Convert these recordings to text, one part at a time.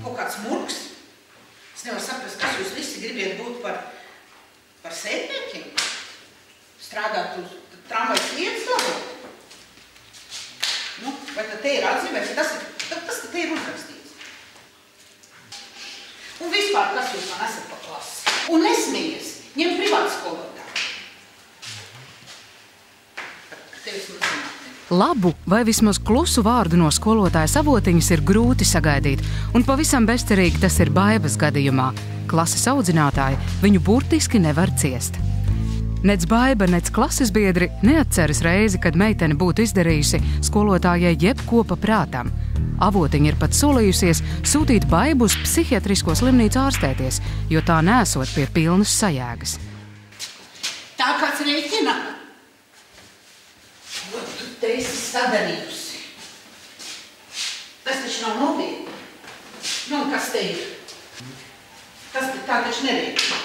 Kaut kāds murgs. Es nevaru saprast, kas jūs visi gribiet būt par sētniekiem. Strādāt uz tramvajas vietas labot. Nu, vai tad te ir atzīmēts, tas te ir uzrakstīts. Un vispār, kas jūs man esat pa klasi? Un nesmījies, ņem privātu skolotāju. Tevis man zinātnē. Labu vai vismaz klusu vārdu no skolotājas avotiņas ir grūti sagaidīt, un pavisam bezcerīgi tas ir Baibas gadījumā. Klases audzinātāji viņu burtiski nevar ciest. Nec Baiba, nec klases biedri neatceras reizi, kad meitene būtu izdarījusi skolotājai jebko pa prātam. Avotiņa ir pat solījusies sūtīt Baibu uz psihiatrisko slimnīcu ārstēties, jo tā nesot pie pilnas sajēgas. Tā kāds rēķina? Ko tu te esi sadarījusi? Tas taču nav nopietni. Nu, un kas te ir? Tas tā taču nerēķina.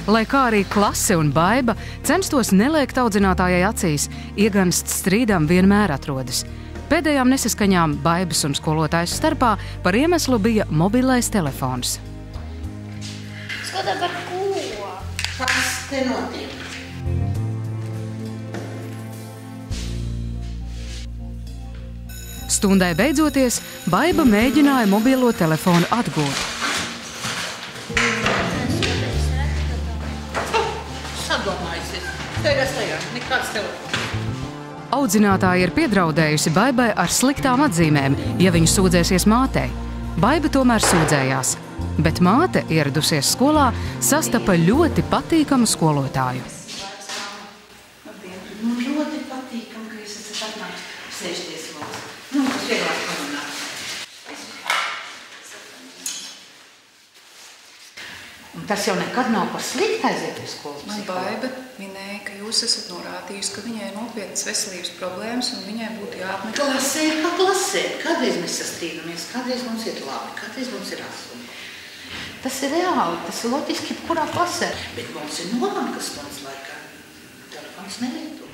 Lai kā arī klase un Baiba censtos neliekt audzinātājai acīs, iegansts strīdam vienmēr atrodas. Pēdējām nesaskaņām Baibas un skolotājas starpā par iemeslu bija mobilais telefons. Skotā par ko? Kas te notiek? Stundai beidzoties, Baiba mēģināja mobilo telefonu atgūt. Nekāds telefons. Audzinātāja ir piedraudējusi Baibai ar sliktām atzīmēm, ja viņa sūdzēsies mātei. Baiba tomēr sūdzējās, bet māte, ieradusies skolā, sastapa ļoti patīkamu skolotāju. Nu, ļoti patīkam, ka jūs esat atnāks sēžties valsts. Nu, tas vieglāk parunāt. Un tas jau nekad nav par sliktu aiziet pie skolas Man Baiba minēja, ka jūs esat norādījusi, ka viņai ir nopietnas veselības problēmas un viņai būtu jāapmeklē. Klasē, kā klasē. Kādreiz mēs sastrīdamies, kādreiz mums ir labi, kādreiz mums ir 8. Tas ir reāli, tas ir loģiski, kurā klasē. Bet mums ir nolankas stundas laikā. Telefons nelieto.